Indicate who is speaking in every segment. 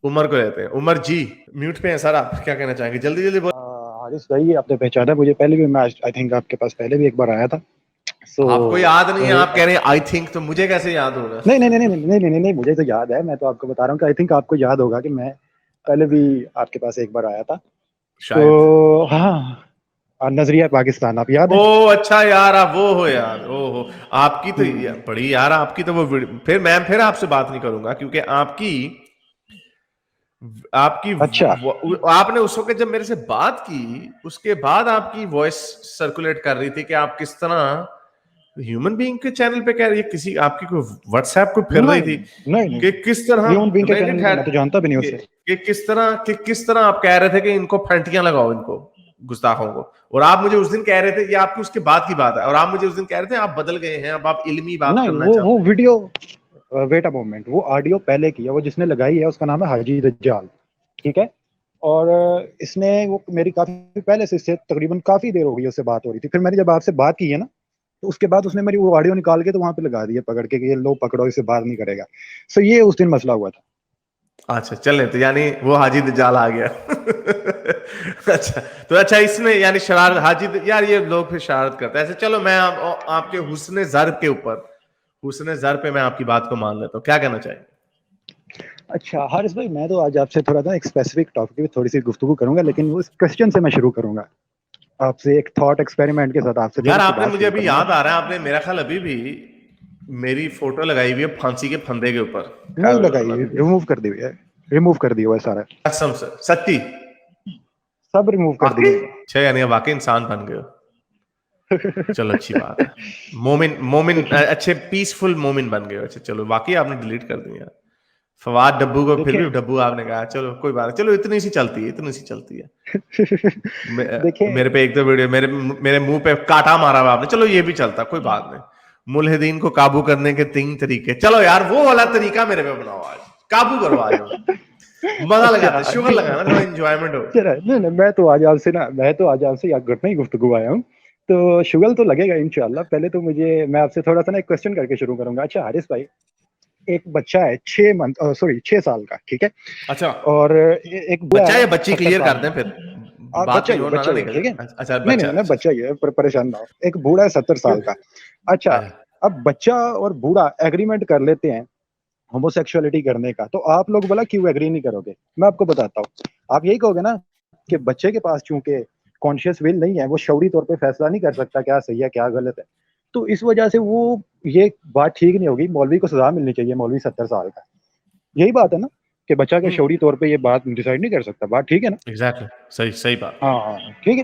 Speaker 1: عمر کو لیتے ہیں. عمر جی میوٹ پہ ہیں سر, آپ کیا کہنا چاہیں گے؟ جلدی جلدی بول.
Speaker 2: حارث بھائی آپ نے پہچانا مجھے پہلے بھی, میں آئی تھنک آپ کے پاس پہلے بھی ایک بار آیا تھا.
Speaker 1: آپ کو یاد نہیں ہے, آپ کہہ رہے ہیں آئی تھنک, تو مجھے کیسے یاد ہوگا؟
Speaker 2: نہیں مجھے تو یاد ہے, میں تو آپ کو بتا رہا ہوں کہ آئی تھنک آپ کو یاد ہوگا کہ میں پہلے بھی آپ کے پاس ایک بار آیا تھا. تو ہاں نظریہ پاکستان آپ یاد ہے؟
Speaker 1: او اچھا یار, آپ وہ ہو یار, او ہو آپ کی تو بڑی یار, آپ کی تو وہ پھر میں پھر آپ سے بات نہیں کروں گا, کیونکہ آپ کی
Speaker 2: اچھا
Speaker 1: آپ نے اس وقت جب میرے سے بات کی اس کے بعد آپ کی وائس سرکولیٹ کر رہی تھی کہ آپ کس طرح ہیومن بینگ کے چینل پہ کہہ رہی ہے, کسی آپ کی کوئی واٹس ایپ کو پھر رہی تھی کہ کس طرح
Speaker 2: ہیومن بینگ کے چینل میں تو جانتا بھی نہیں اسے,
Speaker 1: کہ کس طرح آپ کہہ رہے تھے کہ ان کو پھنٹیاں لگاؤ, ان کو گستاخوں کو, اور آپ مجھے اس دن کہہ رہے تھے, یہ آپ کی اس کے بعد کی بات ہے, اور آپ مجھے اس دن کہہ رہے تھے آپ بدل گئے ہیں, اب آپ علمی بات کرنا چاہتے ہیں.
Speaker 2: وہ ویڈیو ویٹ اے مومنٹ, وہ آڈیو پہلے کی ہے, وہ جس نے لگائی ہے اس کا نام ہے حاجی دجال, ٹھیک ہے, اور اس نے وہ میری کافی پہلے سے تقریباً کافی دیر ہو گئی اس سے بات ہو رہی تھی. پھر میں نے جب آپ سے بات کی ہے نا, تو اس کے بعد اس نے میری وہ آڈیو نکال کے تو وہاں پہ لگا دیا پکڑ کے کہ یہ لو پکڑو, اسے بات نہیں کرے گا. سو یہ اس دن مسئلہ ہوا تھا.
Speaker 1: اچھا چلیں, تو یعنی وہ حاجی دجال آ گیا. اچھا تو اچھا, اس میں یعنی شرارت حاجی یار, یہ لوگ پھر شرارت کرتے ہیں ایسے. چلو میں آپ کے حسن زر کے اوپر, حسن زر پہ میں آپ کی بات کو مان لیتا ہوں, کیا کہنا چاہیں گے؟
Speaker 2: اچھا حارث بھائی, میں تو آج آپ سے تھوڑا سا ایک اسپیسیفک ٹاپک پہ تھوڑی سی گفتگو کروں گا, لیکن وہ اس کوشچن سے میں شروع کروں گا آپ سے, ایک تھاٹ ایکسپیریمنٹ کے ساتھ آپ سے
Speaker 1: یار.
Speaker 2: تھوڑی سی
Speaker 1: آپ نے
Speaker 2: بات
Speaker 1: مجھے
Speaker 2: شروع
Speaker 1: ابھی
Speaker 2: کروں گا.
Speaker 1: یاد آ رہا ہے, آپ نے میرا خیال ابھی بھی میری فوٹو لگائی ہوئی ہے پھانسی کے پھندے کے اوپر.
Speaker 2: نہیں لگائی, ریموو کر دی ہوئی ہے, ریموو کر دی ہوا ہے سارا,
Speaker 1: قسم سے سچی
Speaker 2: سب ریموو کر دیے.
Speaker 1: اچھا یعنی واقعی انسان بن گئے. چلو اچھی بات ہے, مومن اچھے پیسفل مومن بن گئے. اچھا چلو, واقعی آپ نے ڈیلیٹ کر دیا فواد ڈبو کو, پھر بھی ڈبو آپ نے کہا, چلو کوئی بات, چلو اتنی سی چلتی ہے. میرے پہ ایک دو ویڈیو میرے منہ پہ کاٹا مارا ہوا آپ نے, چلو یہ بھی چلتا, کوئی بات نہیں. ملحدین کو قابو کرنے کے 3 طریقے, چلو یار وہ والا طریقہ میرے پہ بناؤ, آج قابو کرو, آج مزہ لگاتے, شوگر لگانا, تھوڑا انجوائمنٹ ہو.
Speaker 2: نہیں میں تو آج آپ سے گھٹنا ہی گفتگو آیا ہوں, تو شگل تو لگے گا انشاءاللہ. پہلے تو میں آپ سے تھوڑا سا نا ایک کوسچن کر کے شروع کروں گا. اچھا حارث بھائی, ایک بچہ ہے 6 سال کا, ٹھیک ہے,
Speaker 1: اچھا
Speaker 2: اور ایک
Speaker 1: بچہ یا بچی
Speaker 2: 70
Speaker 1: کلیئر
Speaker 2: سال
Speaker 1: کر دیں, پھر بات
Speaker 2: بچہ
Speaker 1: کہیں اور نہ
Speaker 2: ہی ہے,
Speaker 1: نکل
Speaker 2: ٹھیک ہے,
Speaker 1: جائے. اچھا
Speaker 2: نہیں بچہ ہی ہے, پریشان نہ ہو. ایک بوڑھا ہے 70 سال کا. اچھا اب بچہ اور بوڑھا ایگریمنٹ کر لیتے ہیں ہومو سیکشولیٹی کرنے کا, تو آپ لوگ بولا کیوں ایگری نہیں کرو گے؟ میں آپ کو بتاتا ہوں. آپ یہی کہو گے نا کہ بچے کے پاس چونکہ کانشیس ول نہیں ہے, وہ شعوری طور پہ فیصلہ نہیں کر سکتا کیا صحیح ہے کیا غلط ہے, تو اس وجہ سے وہ یہ بات ٹھیک نہیں ہوگی, مولوی کو سزا ملنی چاہیے, مولوی 70 سال کا. یہی بات ہے نا کہ بچہ کے شعوری طور پہ یہ بات ڈیسائیڈ نہیں کر سکتا, بات ٹھیک ہے نا؟
Speaker 1: ایگزیکٹلی صحیح بات.
Speaker 2: ہاں ٹھیک ہے.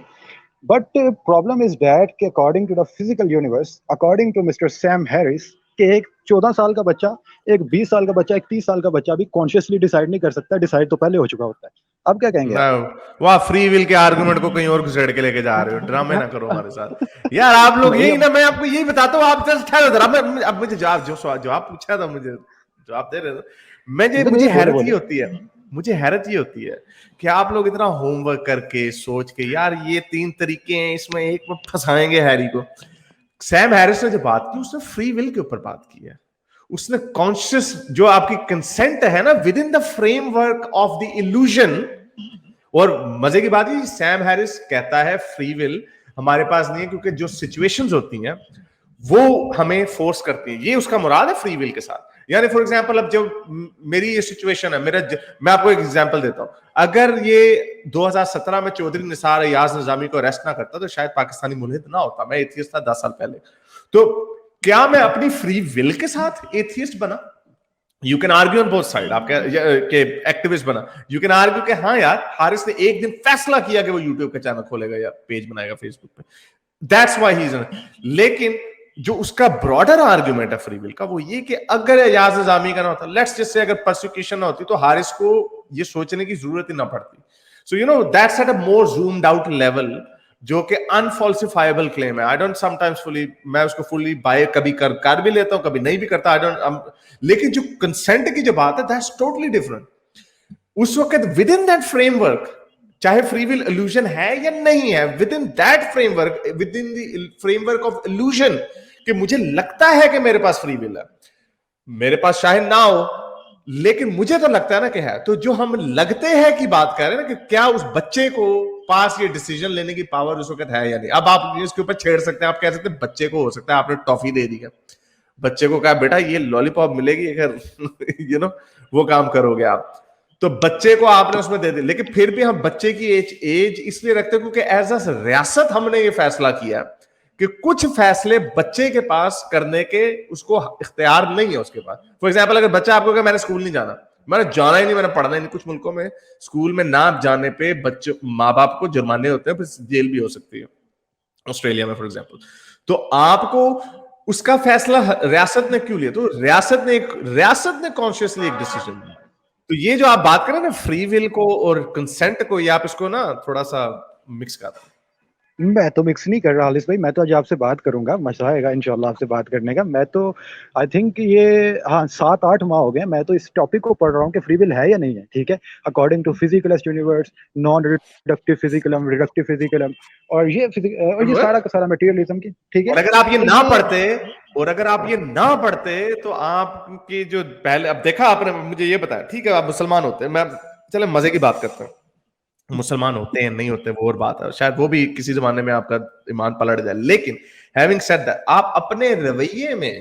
Speaker 2: بٹ پرابلم از دیٹ کہ according to the physical universe, according to mister Sam Harris, کہ ایک 14 سال کا بچہ, ایک 20 سال کا بچہ, ایک 30 سال کا بچہ بھی کانشیسلی ڈیسائیڈ نہیں کر سکتا, ڈیسائیڈ تو پہلے ہو چکا ہوتا ہے. اب کیا کہیں گے آپ؟
Speaker 1: وہ فری ول کے آرگومنٹ کو کہیں اور گھسیڑ کے لے کے جا رہے ہو, ڈرامے نہ کرو ہمارے ساتھ یار. آپ لوگ یہی نا, میں آپ کو یہی بتاتا ہوں, آپ جسٹ ٹھہرو ذرا, میں اب مجھے جواب پوچھا تھا, مجھے جواب دے رہے تھے. مجھے حیرت یہ ہوتی ہے کہ آپ لوگ اتنا ہوم ورک کر کے سوچ کے, یار یہ 3 طریقے ہیں, اس میں ایک میں پھنسائیں گے ہیری کو. سیم ہیرس نے جو بات کی, اس نے فری ول کے اوپر بات کی ہے. اس نے کانشیس جو آپ کی کنسنٹ ہے نا, with in the frame work of the illusion. اور مزے کی بات ہے, سیم ہیرس کہتا ہے فری ول ہمارے پاس نہیں ہے, کیونکہ جو سچویشنز ہوتی ہیں وہ ہمیں فورس کرتی ہیں. یہ اس کا مراد ہے فری ول کے ساتھ. یعنی فار ایگزامپل, اب جو میری یہ سچویشن ہے, میں آپ کو ایک ایگزامپل دیتا ہوں. اگر یہ 2017 میں چودھری نثار ایاز نظامی کو اریسٹ نہ کرتا تو شاید پاکستانی ملحد نہ ہوتا, میں ایتھیسٹ تھا 10 سال پہلے. تو کیا میں اپنی فری ول کے ساتھ ایتھیسٹ بنا؟ You can argue on both side. آپ کہ ایکٹیوسٹ بنا, یو کین آرگیو کہ ہاں یار حارث نے ایک دن فیصلہ کیا کہ وہ یوٹیوب کا چینل کھولے گا یا پیج بنائے گا فیس بک پہ, دیٹس وائی ہی از. لیکن جو اس کا براڈر آرگیومنٹ ہے فری ول کا, وہ یہ کہ اگر ایاز نظامی کا نہ ہوتا, لیٹس جس سے اگر پرسیکیوشن نہ ہوتی, تو حارث کو یہ سوچنے کی ضرورت ہی نہ پڑتی. So you know that's at a more zoomed out level, جو کہ انفالسیفائبل کلیم ہے. آئی ڈونٹ سم ٹائمز فلی, میں اس کو فلی بائی کبھی کر بھی لیتا ہوں, کبھی نہیں بھی کرتا, آئی ڈونٹ. لیکن جو کنسنٹ کی جو بات ہے, دیٹس ٹوٹلی ڈفرنٹ. اس وقت within that framework, چاہے فری ول illusion ہے یا نہیں ہے, within that framework, within the framework of illusion, کہ مجھے لگتا ہے کہ میرے پاس فری ول ہے, میرے پاس شاید نہ ہو, لیکن مجھے تو لگتا ہے نا کہ ہے, تو جو ہم لگتے ہیں کی بات کر رہے ہیں نا کہ کیا اس بچے کو پاس یہ ڈیسیجن لینے کی پاور اس وقت ہے یا نہیں. اب آپ اس کے اوپر چھیڑ سکتے ہیں, آپ کہہ سکتے ہیں بچے کو ہو سکتا ہے آپ نے ٹافی دے دی ہے, بچے کو کہا بیٹا یہ لالی پاپ ملے گی اگر وہ کام کرو گے آپ, تو بچے کو آپ نے اس میں دے دی. لیکن پھر بھی ہم بچے کی ایج اس لیے رکھتے ہیں کیونکہ ایز اے ریاست ہم نے یہ فیصلہ کیا کہ کچھ فیصلے بچے کے پاس کرنے کے اس کو اختیار نہیں ہے اس کے پاس. فار ایگزامپل اگر بچہ آپ کو کہ میں نے اسکول نہیں جانا, میں نے جانا ہی نہیں, میں نے پڑھنا ہی نہیں. کچھ ملکوں میں اسکول میں نہ جانے پہ بچوں ماں باپ کو جرمانے ہوتے ہیں, پھر جیل بھی ہو سکتی ہے, آسٹریلیا میں فار ایگزامپل. تو آپ کو اس کا فیصلہ ریاست نے کیوں لیا؟ تو ریاست نے کانشیسلی ایک ڈیسیژن لیا. تو یہ جو آپ بات کریں نا فری ول کو اور کنسنٹ کو, یہ آپ اس کو نا تھوڑا سا مکس کر دیں.
Speaker 2: میں تو مکس نہیں کر رہا حالث بھائی, میں تو آج آپ سے بات کروں گا, مزہ آئے گا انشاءاللہ آپ سے بات کرنے کا. میں تو آئی تھنک یہ 7-8 ماہ ہو گئے میں تو اس ٹاپک کو پڑھ رہا ہوں کہ فری ول ہے یا نہیں ہے. ٹھیک ہے, اکارڈنگ ٹو فزیکلسٹ یونیورس, نان ریڈکٹیو فزیکلم, ریڈکٹیو فزیکلم, اور یہ سارا کا سارا میٹیریلزم کی. ٹھیک ہے,
Speaker 1: اور اگر آپ یہ
Speaker 2: تو
Speaker 1: نہ پڑھتے تو آپ کی جو پہلے, اب دیکھا آپ نے, مجھے یہ بتایا ٹھیک ہے آپ مسلمان ہوتے ہیں, میں چلے مزے کی بات کرتا ہوں, مسلمان ہوتے ہیں نہیں ہوتے وہ اور بات ہے, شاید وہ بھی کسی زمانے میں آپ کا ایمان پلٹ جائے. لیکن having said that, آپ اپنے رویے میں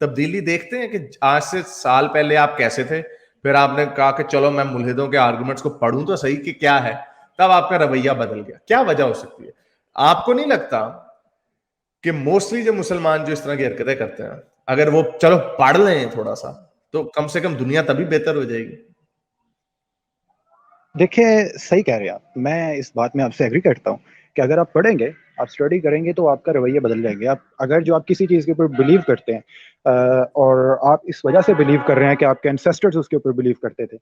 Speaker 1: تبدیلی دیکھتے ہیں کہ آج سے سال پہلے آپ کیسے تھے, پھر آپ نے کہا کہ چلو میں ملحدوں کے آرگومنٹس کو پڑھوں تو صحیح کہ کیا ہے, تب آپ کا رویہ بدل گیا. کیا وجہ ہو سکتی ہے؟ آپ کو نہیں لگتا کہ موسٹلی جو مسلمان جو اس طرح کی حرکتیں کرتے ہیں, اگر وہ چلو پڑھ لیں تھوڑا سا تو کم سے کم دنیا تبھی بہتر ہو جائے گی؟
Speaker 2: دیکھیں صحیح کہہ رہے ہیں آپ, میں اس بات میں آپ سے ایگری کرتا ہوں کہ اگر آپ پڑھیں گے, آپ اسٹڈی کریں گے تو آپ کا رویہ بدل جائیں گے. آپ اگر جو آپ کسی چیز کے اوپر بلیو کرتے ہیں اور آپ اس وجہ سے بلیو کر رہے ہیں کہ آپ کے انسیسٹرز اس کے اوپر بلیو کرتے تھے,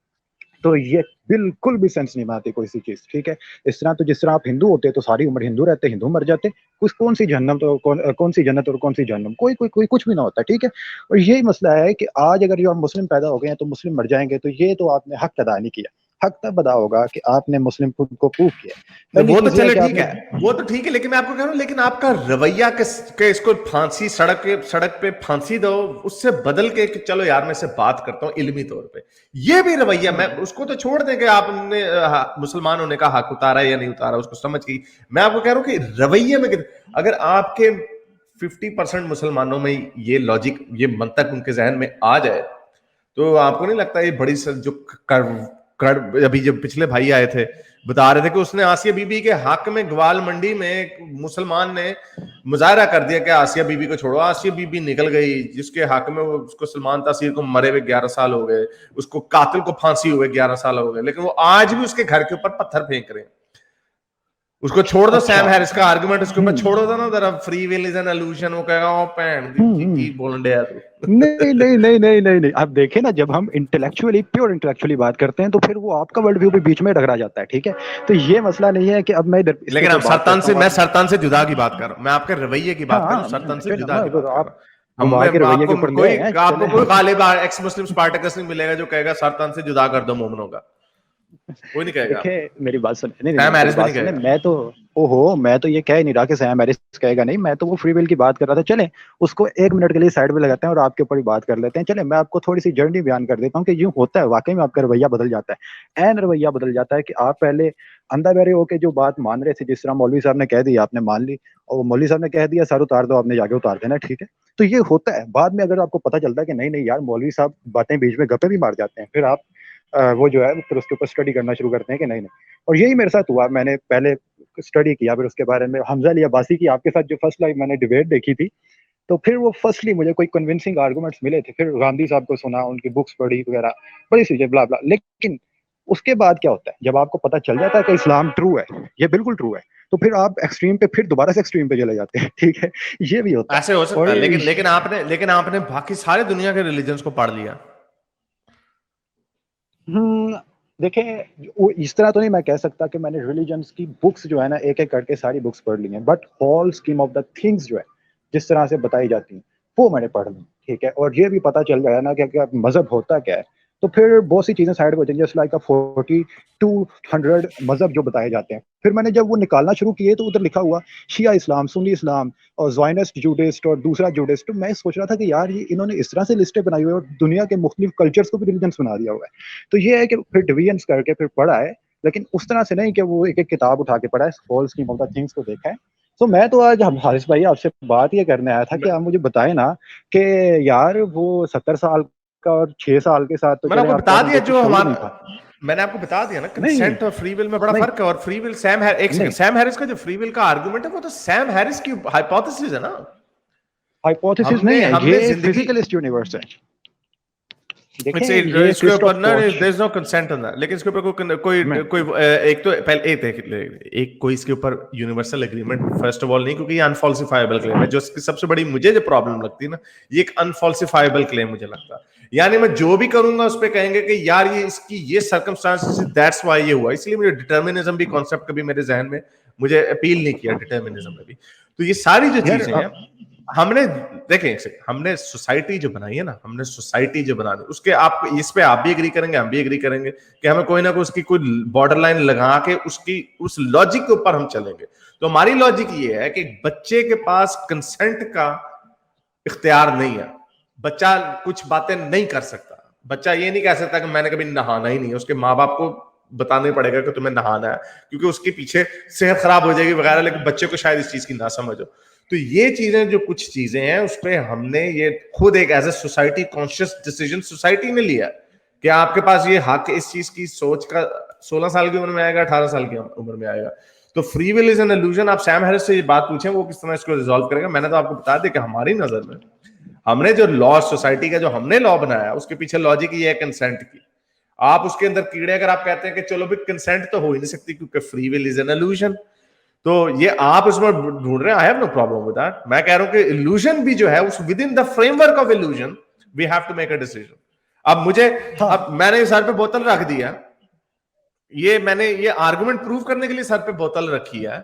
Speaker 2: تو یہ بالکل بھی سینس نہیں بناتی کوئی سی چیز. ٹھیک ہے, اس طرح تو جس طرح آپ ہندو ہوتے تو ساری عمر ہندو رہتے, ہندو مر جاتے, کون سی جہنم تو کون سی جنت اور کون سی جہنم, کوئی کچھ بھی نہ ہوتا. ٹھیک ہے, اور یہی مسئلہ ہے کہ آج اگر جو آپ مسلم پیدا ہو گئے ہیں تو مسلم مر جائیں گے, تو یہ تو آپ نے حق ادا نہیں کیا. حق تب ادا ہوگا کہ آپ نے مسلم خود کو پروف کیا. پہلی
Speaker 1: وہ تو
Speaker 2: چیز یہ ہے
Speaker 1: چلے
Speaker 2: کہ آپ
Speaker 1: ٹھیک
Speaker 2: نے,
Speaker 1: ہے, وہ تو ٹھیک ہے, لیکن میں آپ کو کہہ رہا ہوں لیکن آپ کا رویہ کہ اس کو پھانسی سڑک پہ پھانسی دو, اس سے بدل کے کہ چلو یار میں اس سے بات کرتا ہوں علمی طور پہ, یہ بھی رویہ, میں اس کو تو چھوڑ دیں کہ آپ نے مسلمان ہونے کا حق اتارا یا نہیں اتارا, اس کو سمجھ کی. میں آپ کو کہہ رہا ہوں کہ رویے میں اگر آپ کے 50% مسلمانوں میں یہ لاجک, یہ منطق ان کے ذہن میں آ جائے, تو آپ کو نہیں لگتا یہ بڑی جو ابھی جب پچھلے بھائی آئے تھے بتا رہے تھے کہ اس نے آسیہ بی بی کے حق میں گوال منڈی میں ایک مسلمان نے مظاہرہ کر دیا کہ آسیہ بی بی کو چھوڑو, آسیہ بی بی نکل گئی, جس کے حق میں اس کو سلمان تاثیر کو مرے ہوئے 11 سال ہو گئے, اس کو قاتل کو پھانسی ہوئے 11 سال ہو گئے, لیکن وہ آج بھی اس کے گھر کے اوپر پتھر پھینک رہے ہیں. اس کو چھوڑ دو, سیم ہیرس کا آرگومنٹ اس کے اوپر چھوڑو دو نا ذرا, free will is an illusion, وہ کہے گا او پین کی بولن دے تو
Speaker 2: نہیں. آپ دیکھیں نا, جب ہم انٹلیکچولی پیور انٹلیکچولی بات کرتے ہیں تو پھر وہ آپ کا ورلڈ ویو بھی بیچ میں ٹکرا جاتا ہے. ٹھیک ہے, تو یہ مسئلہ نہیں ہے کہ اب میں ادھر,
Speaker 1: لیکن اب سرطان سے جدا کی بات کر رہا ہوں, میں آپ کے رویے کی بات کر رہا ہوں, سرطان سے جدا کی بات کر رہا ہوں.
Speaker 2: گھما کے رویے کے اوپر لے آئے ہیں.
Speaker 1: آپ کو کوئی غالب ایکس مسلم سپارٹکس نہیں ملے گا جو کہے گا سرطان سے جدا کر دو مومنوں کا, کوئی نہیں کہے گا.
Speaker 2: دیکھیں میری بات سنیں,
Speaker 1: سیم ہیرس بھی نہیں کہے
Speaker 2: گا. میں تو یہ کہہ نہیں رہا کہ سیم ہیرس کہے گا نہیں, میں تو وہ فری ول کی بات کر رہا تھا. چلیں اس کو 1 منٹ کے لیے سائڈ پہ لگاتے ہیں اور آپ کے اوپر ہی بات کر لیتے ہیں. چلیں میں آپ کو تھوڑی سی جرنی بیان کر دیتا ہوں کہ یوں ہوتا ہے واقعی میں, آپ کا رویہ بدل جاتا ہے, رویہ بدل جاتا ہے کہ آپ پہلے اندھا بہرے ہو کے جو بات مان رہے تھے, جس طرح مولوی صاحب نے کہہ دیا آپ نے مان لی, اور مولوی صاحب نے کہہ دیا سر اتار دو, آپ نے جا کے اتار دینا. ٹھیک ہے, تو یہ ہوتا ہے. بعد میں اگر آپ کو پتہ چلتا ہے کہ نہیں یار مولوی صاحب باتیں بیچ میں گپے بھی مار جاتے ہیں, پھر آپ وہ جو ہے پھر اس کے اوپر اسٹڈی کرنا شروع کرتے ہیں کہ نہیں. اور یہی میرے ساتھ ہوا, میں نے پہلے اسٹڈی کیا, پھر اس کے بارے میں حمزہ علی عباسی کی آپ کے ساتھ جو فرسٹ لائف میں نے ڈیبیٹ دیکھی تھی, تو پھر وہ فرسٹلی مجھے کوئی کنونسنگ آرگومنٹس ملے تھے, پھر گاندھی صاحب کو سنا, ان کی بکس پڑھی وغیرہ, بڑی چیزیں بلا بلا. لیکن اس کے بعد کیا ہوتا ہے, جب آپ کو پتہ چل جاتا ہے کہ اسلام ٹرو ہے, یہ بالکل ٹرو ہے, تو پھر آپ ایکسٹریم پہ پھر دوبارہ سے ایکسٹریم پہ چلے جاتے ہیں. ٹھیک ہے, یہ بھی ہوتا ہے.
Speaker 1: ایسے ہو سکتا ہے, لیکن آپ نے باقی سارے دنیا کے ریلیجنز کو پڑھ لیا.
Speaker 2: دیکھیں اس طرح تو نہیں میں کہہ سکتا کہ میں نے ریلیجنس کی بکس جو ہے نا ایک ایک کر کے ساری بکس پڑھ لی ہیں, but whole scheme of the things جو ہے جس طرح سے بتائی جاتی ہیں وہ میں نے پڑھ لی. ٹھیک ہے, اور یہ بھی پتہ چل گیا نا کہ مذہب ہوتا کیا ہے. تو پھر بہت سی چیزیں سائڈ پہ ہو جائیں گی, جیسے لائک 4200 مذہب جو بتائے جاتے ہیں. پھر میں نے جب وہ نکالنا شروع کیے تو ادھر لکھا ہوا شیعہ اسلام, سنی اسلام اور زائنسٹ جوڈسٹ اور دوسرا جوڈسٹ. میں سوچ رہا تھا کہ یار یہ انہوں نے اس طرح سے لسٹیں بنائی ہوئی ہے اور دنیا کے مختلف کلچرز کو بھی ریلیجنس بنا دیا ہوا ہے. تو یہ ہے کہ پھر ڈویژنس کر کے پھر پڑھا ہے, لیکن اس طرح سے نہیں کہ وہ ایک ایک کتاب اٹھا کے پڑھا ہے, whole scheme of the things کو دیکھا ہے. تو میں تو آج حارث بھائی آپ سے بات یہ کرنے آیا تھا کہ آپ مجھے بتائیں نا کہ یار وہ 70 سال کا اور 6 سال کے ساتھ تو
Speaker 1: میں نے
Speaker 2: چلے
Speaker 1: آپ کو
Speaker 2: آپ
Speaker 1: بتا
Speaker 2: کہہ
Speaker 1: دیا
Speaker 2: رہے
Speaker 1: جو
Speaker 2: ہیں شعور
Speaker 1: ہمارا,
Speaker 2: نہیں تھا.
Speaker 1: میں نے آپ کو بتا دیا نا
Speaker 2: نہیں
Speaker 1: کنسینٹ اور فری ول میں بڑا
Speaker 2: نہیں
Speaker 1: فرق ہے. اور فری ول سیم ایک سیکنڈ, سیم ہیرس کا جو فری ول کا آرگومنٹ ہے وہ تو سیم ہیرس کی ہائپوتھیسس ہے نا.
Speaker 2: ہائپوتھیسس
Speaker 1: ہم
Speaker 2: نہیں
Speaker 1: نے
Speaker 2: ہے, یہ
Speaker 1: زندگی
Speaker 2: فزیکلسٹ یونیورس ہے. دیکھیں
Speaker 1: اس
Speaker 2: یہ
Speaker 1: کے اوپر
Speaker 2: کرسٹوف
Speaker 1: نہ
Speaker 2: کوچ
Speaker 1: there is no consent on that, لیکن اس کے اوپر کوئی ایک تو پہلے ایک کوئی اس کے اوپر universal agreement first of all نہیں, کیونکہ یہ انفالسیفائبل کلیم ہے. جو سب سے بڑی مجھے جو پرابلم لگتی ہے نا, یہ ایک انفالسیفائبل کلیم مجھے لگتا ہے. یعنی میں جو بھی کروں گا اس پہ کہیں گے کہ یار یہ اس کی یہ سرکمسٹانسز دیٹس وائی یہ ہوا. اس لیے مجھے ڈٹرمنزم بھی کانسیپٹ کبھی میرے ذہن میں مجھے اپیل نہیں کیا ڈٹرمنزم میں بھی. تو یہ ساری جو چیزیں ہیں ہم نے دیکھیں ایک سیکنڈ, ہم نے سوسائٹی جو بنائی ہے نا, ہم نے سوسائٹی جو بنا دی اس کے آپ اس پہ آپ بھی ایگری کریں گے, ہم بھی ایگری کریں گے کہ ہمیں کوئی نہ کوئی اس کی کوئی بارڈر لائن لگا کے اس لاجک کے اوپر ہم چلیں گے. تو ہماری لاجک یہ ہے کہ بچے کے پاس کنسنٹ کا اختیار نہیں ہے, بچہ کچھ باتیں نہیں کر سکتا. بچہ یہ نہیں کہہ سکتا کہ میں نے کبھی نہانا ہی نہیں ہے, اس کے ماں باپ کو بتانا پڑے گا کہ تمہیں نہانا ہے, کیونکہ اس کے پیچھے صحت خراب ہو جائے گی وغیرہ, لیکن بچے کو شاید اس چیز کی نہ سمجھ ہو. تو یہ چیزیں جو کچھ چیزیں ہیں اس پہ ہم نے یہ خود ایک as a society conscious decision society نے لیا کہ آپ کے پاس یہ حق اس چیز کی سوچ کا 16 سال کی عمر میں آئے گا, 18 سال کی عمر میں آئے گا. تو free will is an illusion. آپ سیم ہیرس سے یہ بات پوچھیں وہ کس طرح اس کو ریزالو کرے گا. میں نے تو آپ کو بتا دیا کہ ہماری نظر میں ہم نے جو لا سوسائٹی کا جو ہم نے لا بنایا اس کے پیچھے لاجک یہ ہے کنسنٹ کی. آپ اس کے اندر کیڑے اگر آپ کہتے ہیں کہ چلو بھی کنسنٹ تو ہو ہی نہیں سکتی کیونکہ free will is an illusion, تو یہ آپ اس میں ڈھونڈ رہے ہیں. I have no problem with that. میں کہہ رہا ہوں کہ illusion بھی جو ہے اس within the framework of illusion we have to make a decision. اب مجھے اب میں نے سر پہ بوتل رکھ دیا, یہ میں نے یہ آرگومنٹ پروف کرنے کے لیے سر پہ بوتل رکھی ہے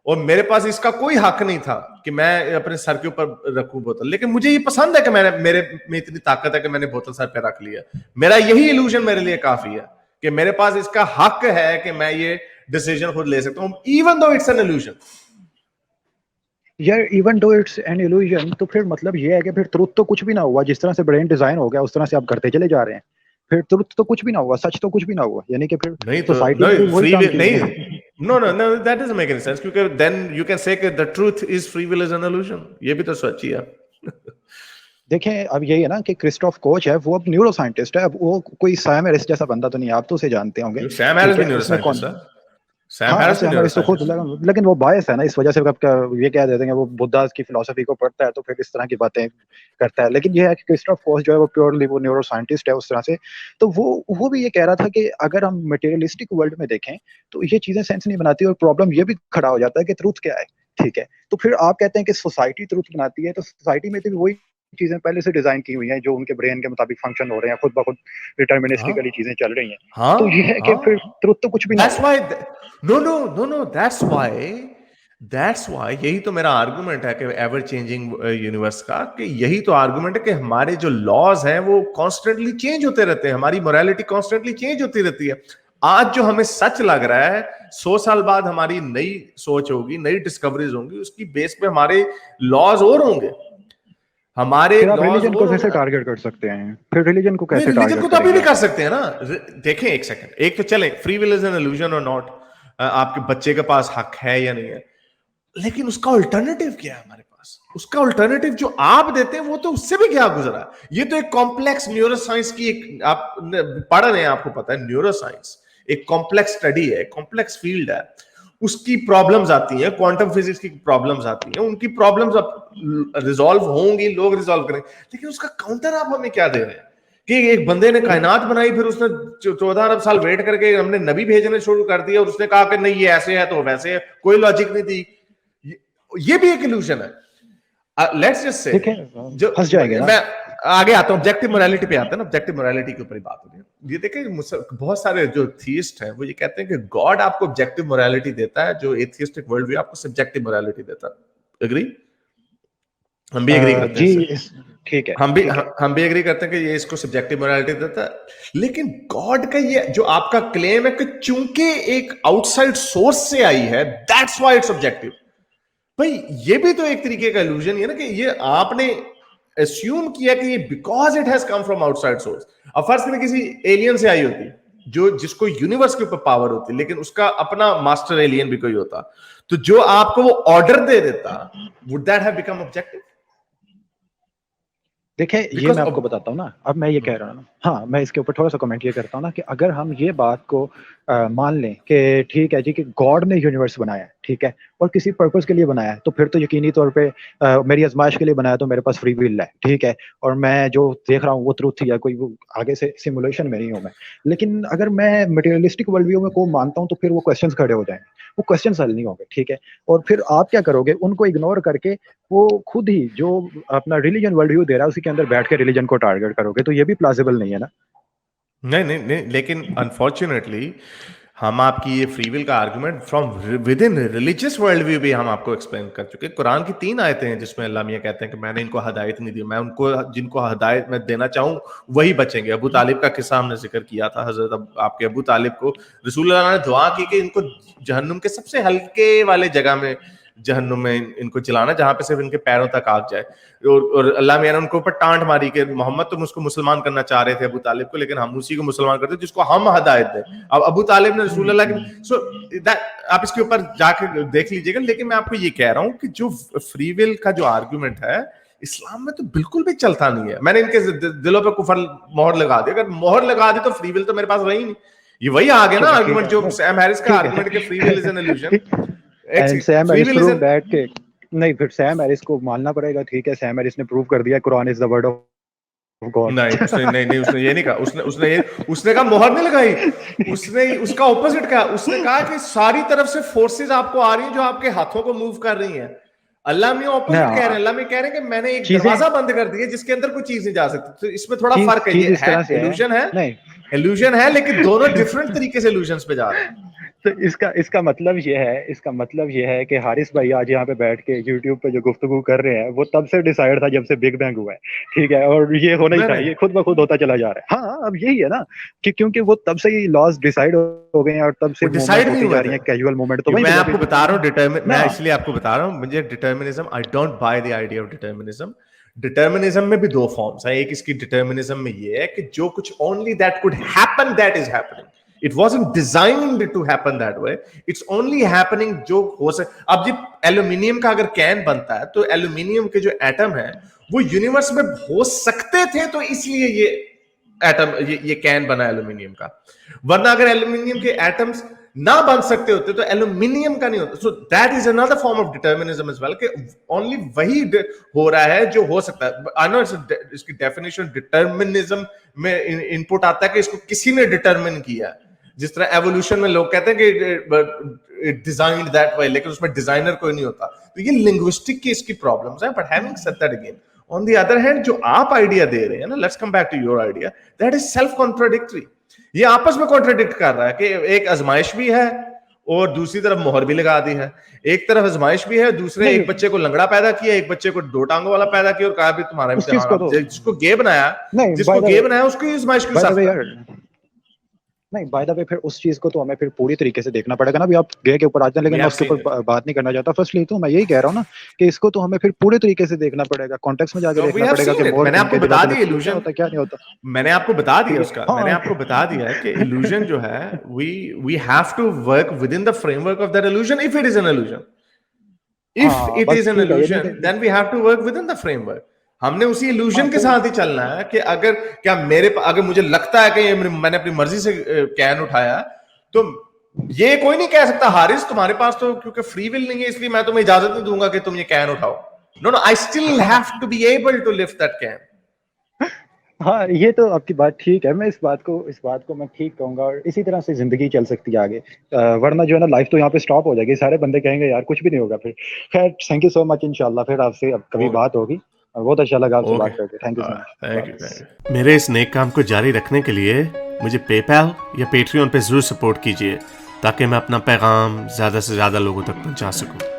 Speaker 1: اور میرے پاس اس کا کوئی حق نہیں تھا کہ میں اپنے سر کے اوپر رکھوں بوتل, لیکن مجھے یہ پسند ہے کہ میرے میں اتنی طاقت ہے کہ میں نے بوتل سر پہ رکھ لیا. میرا یہی illusion میرے لیے کافی ہے کہ میرے پاس اس کا حق ہے کہ میں یہ ڈیسیژن خود لے سکتا ہوں, even though it's an illusion.
Speaker 2: یار even though it's an illusion, تو پھر مطلب یہ ہے کہ پھر ٹروتھ تو کچھ بھی نہ ہوا. جس طرح سے برین ڈیزائن ہو گیا اس طرح سے آپ کرتے چلے جا رہے ہیں, پھر ٹروتھ تو کچھ بھی نہ ہوا, سچ تو کچھ بھی نہ ہوا. یعنی کہ پھر سوسائٹی میں وہی کام کیا.
Speaker 1: No, that doesn't make any sense. کیونکہ then you can say کہ the truth is free will is an illusion. یہ بھی تو سچ ہی ہے.
Speaker 2: دیکھیں اب یہی ہے نا کہ کرسٹوف کوچ ہے, وہ اب نیورو سائنٹسٹ ہے. اب وہ کوئی سیم ہیرس جیسا بندہ تو نہیں, آپ تو اسے جانتے ہوں گے.
Speaker 1: سیم ہیرس بھی نیورو سائنٹسٹ ہے.
Speaker 2: لیکن وہ باعث ہے نا, اس وجہ سے یہ کہہ دیتے ہیں کہ وہ بدھا کی فلسفی کو پڑھتا ہے تو پھر اس طرح کی باتیں کرتا ہے. لیکن یہ ہے کہ کرسٹوف کوچ جو ہے وہ پیورلی وہ نیورو سائنٹسٹ ہے اس طرح سے. تو وہ بھی یہ کہہ رہا تھا کہ اگر ہم میٹیریلسٹک ورلڈ میں دیکھیں تو یہ چیزیں سینس نہیں بناتی, اور پرابلم یہ بھی کھڑا ہو جاتا ہے کہ ٹروتھ کیا ہے. ٹھیک ہے, تو پھر آپ کہتے ہیں کہ سوسائٹی ٹروتھ بناتی ہے, تو سوسائٹی میں تو وہی چیزیں پہلے سے ڈیزائن کی ہوئی ہیں جو ان کے برین کے مطابق فنکشن ہو رہے ہیں, خود بخود ڈٹرمنسٹکلی چیزیں چل رہی ہیں. تو یہ ہے کہ پھر ٹروتھ تو کچھ بھی نہیں.
Speaker 1: No, that's why یہی تو میرا آرگومنٹ ہے کہ ایور چینجنگ یونیورس کا, کہ یہی تو آرگومنٹ ہے کہ ہمارے جو لاز ہیں وہ کانسٹنٹلی چینج ہوتے رہتے ہیں, ہماری مورالٹی کانسٹنٹلی چینج ہوتی رہتی ہے. آج جو ہمیں سچ لگ رہا ہے 100 سال بعد ہماری نئی سوچ ہوگی, نئی ڈسکوریز ہوں گی, اس کی بیس پہ ہمارے لاز اور ہوں گے. ہمارے
Speaker 2: ریلیجن کو کیسے ٹارگیٹ کر سکتے ہیں, پھر ریلیجن کو کیسے
Speaker 1: ریلیجن کو تو ابھی بھی کر سکتے ہیں نا. دیکھیں ایک سیکنڈ, ایک تو چلیں free will is an illusion اور ناٹ, آپ کے بچے کے پاس حق ہے یا نہیں ہے, لیکن اس کا الٹرنیٹیو کیا ہے ہمارے پاس. اس کا الٹرنیٹیو جو آپ دیتے ہیں وہ تو اس سے بھی کیا گزرا ہے. یہ تو ایک کمپلیکس نیورو سائنس کی ایک آپ پڑھ رہے ہیں, آپ کو پتا ہے نیورو سائنس ایک کمپلیکس اسٹڈی ہے, کمپلیکس فیلڈ ہے. اس کی پرابلمز آتی ہیں, کوانٹم فزکس کی پرابلمز آتی ہیں, ان کی پرابلمز اب ریزالو ہوں گی, لوگ ریزالو کریں, لیکن اس کا کاؤنٹر آپ ہمیں کیا دے رہے ہیں کہ ایک بندے نے کائنات بنائی, پھر اس نے 14 ارب سال ویٹ کر کے ہم نے نبی بھیجنے شروع کر دیا, اور اس نے کہا کہ نہیں یہ ایسے ہے تو ویسے ہے, کوئی لاجک نہیں تھی. یہ بھی ایک illusion ہے. لیٹس جسٹ سے جو
Speaker 2: پھنس جائیں گے.
Speaker 1: میں آگے آتا ہوں, آبجیکٹیو موریلٹی پہ آتا ہے نا, آبجیکٹیو موریلٹی کے اوپر ہی بات ہو رہی ہے. یہ دیکھیں بہت سارے جو تھیسٹ ہیں وہ یہ کہتے ہیں کہ گاڈ آپ کو آبجیکٹیو موریلٹی دیتا ہے, جو ایتھیسٹک ورلڈ ویو آپ کو سبجیکٹیو موریلٹی دیتا ہے. اگری؟ ہم بھی اگری کرتے ہیں.
Speaker 2: ٹھیک ہے
Speaker 1: ہم بھی ایگری کرتے ہیں کہ یہ اس کو سبجیکٹو مورالٹی دیتا ہے, لیکن گاڈ کا یہ جو آپ کا کلیم ہے کہ چونکہ ایک آؤٹ سائڈ سورس سے آئی ہے دیٹس وائی اٹس سبجیکٹو. بھائی یہ بھی تو ایک طریقے کا illusion ہے نا, کہ یہ آپ نے assume کیا کہ یہ because it has come from outside source. اب فرض کریں کسی ایلین سے آئی ہوتی جس کو یونیورس کے اوپر پاور ہوتی, لیکن اس کا اپنا ماسٹر ایلین بھی کوئی ہوتا, تو جو آپ کو وہ آرڈر دے دیتا, would that have become objective?
Speaker 2: دیکھیں یہ میں آپ کو بتاتا ہوں نا, اب میں یہ کہہ رہا ہوں, ہاں میں اس کے اوپر تھوڑا سا کمنٹ یہ کرتا ہوں نا, کہ اگر ہم یہ بات کو مان لیں کہ ٹھیک ہے جی کہ گاڈ نے یونیورس بنایا ہے, ٹھیک ہے, اور کسی پرپز کے لیے بنایا ہے, تو پھر تو یقینی طور پہ میری آزمائش کے لیے بنایا, تو میرے پاس فری ول ہے, ٹھیک ہے, اور میں جو دیکھ رہا ہوں وہ ٹروتھ ہی ہے, کوئی وہ آگے سے سیمولیشن میں نہیں ہوں میں. لیکن اگر میں مٹیریلسٹک ورلڈ ویو میں کو مانتا ہوں, تو پھر وہ کوسچنس کھڑے ہو جائیں گے, وہ کوسچنس حل نہیں ہوں گے, ٹھیک ہے, اور پھر آپ کیا کرو گے, ان کو اگنور کر کے وہ خود ہی جو اپنا ریلیجن ورلڈ ویو دے رہا ہے اسی کے اندر بیٹھ کے ریلیجن کو ٹارگیٹ کرو گے, تو یہ بھی پلازیبل نہیں ہے نا.
Speaker 1: نہیں, لیکن انفارچونیٹلی ہم آپ کی یہ فری ول کا argument from within religious world view بھی ہم آپ کو ایکسپلین کر چکے. قرآن کی 3 آیتیں ہیں جس میں اللہ میاں کہتے ہیں کہ میں نے ان کو ہدایت نہیں دی, میں ان کو جن کو ہدایت میں دینا چاہوں وہی بچیں گے. ابو طالب کا قصہ ہم نے ذکر کیا تھا, حضرت آپ کے ابو طالب کو رسول اللہ نے دعا کی کہ ان کو جہنم کے سب سے ہلکے والے جگہ میں جہنم میں ان کو جلانا, جہاں پہ صرف ان کے پیروں تک آگ جائے, اور اللہ میاں نے ان کو اوپر ٹانٹ ماری کہ محمد تم اس کو مسلمان کرنا چاہ رہے تھے ابو طالب کو, لیکن ہم اسی کو مسلمان کرتے جس کو ہم ہدایت دیں. اب ابو طالب نے رسول اللہ کے آپ اس کے اوپر جا کے دیکھ لیجیے گا. لیکن میں آپ کو یہ کہہ رہا ہوں کہ جو فری ول کا جو آرگومنٹ ہے اسلام میں تو بالکل بھی چلتا نہیں ہے. میں نے ان کے دلوں پہ کفر مہر لگا دی, اگر مہر لگا دی تو فری ول تو میرے پاس رہی نہیں. یہ وہی آ گیا نا آرگومنٹ جو سیم ہیرس کا آرگومنٹ کہ free will is an illusion.
Speaker 2: نہیں, پھر سیم ہیرس کو ماننا پڑے گا, ٹھیک ہے, سیم ہیرس نے پروو کر دیا قرآن از دی ورڈ آف گاڈ.
Speaker 1: نہیں اس نے یہ نہیں کہا, اس نے کہا مہر نہیں لگائی, اس نے اس کا اپوزٹ کہا, اس نے کہا کہ ساری طرف سے فورسز آپ کو آ رہی ہیں جو آپ کے ہاتھوں کو موو کر رہی ہیں. اللہ میں اپوزٹ کہہ رہے ہیں, اللہ میں کہہ رہے ہیں کہ میں نے ایک دروازہ بند کر دیا جس کے اندر کوئی چیز نہیں جا سکتی. تو اس میں تھوڑا فرق ہے, یہ ایلوژن ہے لیکن دونوں ڈفرنٹ طریقے سے ایلوژنس پہ جا رہے ہیں.
Speaker 2: تو اس کا مطلب یہ ہے کہ حارث بھائی آج یہاں پہ بیٹھ کے یوٹیوب پہ جو گفتگو کر رہے ہیں وہ تب سے ڈیسائیڈ تھا جب سے بگ بینگ ہوا ہے, ٹھیک ہے, اور یہ ہونا ہی تھا, یہ خود بخود ہوتا چلا جا رہا ہے. ہاں اب یہی ہے نا کہ کیونکہ وہ تب سے ہی لاز ڈیسائیڈ ہو گئے ہیں اور تب سے
Speaker 1: ڈیسائیڈ نہیں
Speaker 2: جا رہی ہیں کیجول موومنٹ. تو
Speaker 1: میں آپ کو بتا رہا ہوں میں اس لیے آپ کو بتا رہا ہوں, مجھے determinism, I don't by the idea of determinism. Determinism میں بھی 2 فارمز ہیں. ایک اس کی ڈیٹرمنزم میں یہ ہے کہ جو کچھ only that could happen that is happening. It wasn't designed to happen that way. It's only happening جو ہو سکتا. اب جب ایلومینیم کا اگر کین بنتا ہے تو ایلومینیم کے جو ایٹم ہیں وہ یونیورس میں ہو سکتے تھے, تو اس لیے یہ ایٹم یہ کین بنا ایلومینیم کا. ورنہ اگر ایلومینیم کے ایٹمز نہ بن سکتے ہوتے تو ایلومینیم کا نہیں ہوتا. So that is another form of determinism as well, کہ only وہی ہو رہا ہے جو ہو سکتا ہے. I know اس کی ڈیفینیشن ڈیٹرمنزم میں انپٹ آتا ہے کہ اس کو کسی نے ڈیٹرمن کیا, جس طرح ایوولوشن میں لوگ کہتے ہیں کہ ڈیزائنڈ دیٹ وے, لیکن اس میں ڈیزائنر کوئی نہیں ہوتا. تو یہ لنگوسٹک کی اس کی پرابلمس ہیں. But having said that again, on the other hand جو آپ آئیڈیا دے رہے ہیں نا, let's come back to your idea, that is self contradictory. یہ آپس میں کانٹراڈکٹ کر رہا ہے کہ ایک آزمائش بھی ہے اور دوسری طرف مہر بھی لگا دی ہے. ایک طرف آزمائش بھی ہے, دوسرے ایک بچے کو لنگڑا پیدا کیا, ایک بچے کو 2 ٹانگوں والا پیدا کیا اور کہا بھی تمہارا امتحان, جس کو گے بنایا اس کو آزمائش کے ساتھ.
Speaker 2: نہیں, بائی دا وے پھر اس چیز کو تو ہمیں پھر پوری طریقے سے دیکھنا پڑے گا نا. ابھی آپ گئے کے اوپر آتے ہیں, لیکن میں اس کے اوپر بات نہیں کرنا چاہتا. فرسٹلی تو میں یہی کہہ رہا ہوں نا کہ اس کو تو ہمیں پھر پورے طریقے سے دیکھنا پڑے گا, کانٹیکسٹ میں جا کے دیکھنا پڑے گا کہ
Speaker 1: میں نے آپ کو بتا دیا ایلوژن
Speaker 2: ہوتا کیا نہیں ہوتا.
Speaker 1: میں نے آپ کو بتا دیا اس کا, میں نے آپ کو بتا دیا کہ ایلوژن جو ہے we have to work within the framework of that illusion if it is an illusion. If it is an illusion, then we have to work within the framework. ہم نے اسی illusion کے ساتھ ہی چلنا ہے کہ اگر مجھے لگتا ہے کہ میں نے اپنی مرضی سے کین اٹھایا, تو یہ کوئی نہیں کہہ سکتا حارث تمہارے پاس تو کیونکہ فری ول نہیں ہے اس لیے میں تمہیں اجازت نہیں دوں گا کہ تم یہ کین اٹھاؤ. No, I still have to be able to lift that can.
Speaker 2: ہاں, یہ تو آپ کی بات ٹھیک ہے. میں اس بات کو میں ٹھیک کہوں گا, اور اسی طرح سے زندگی چل سکتی ہے آگے. ورنہ جو ہے نا لائف تو یہاں پہ سٹاپ ہو جائے گی. سارے بندے کہیں گے یار کچھ بھی نہیں ہوگا. پھر خیر, تھینک یو سو مچ. انشاءاللہ پھر آپ سے اب کبھی بات ہوگی. بہت اچھا لگا آپ سے بات کر کے. تھینک یو سو مچ.
Speaker 1: میرے اس نیک کام کو جاری رکھنے کے لیے مجھے پے پیل یا پیٹریون پہ ضرور سپورٹ کیجیے تاکہ میں اپنا پیغام زیادہ سے زیادہ لوگوں تک پہنچا سکوں.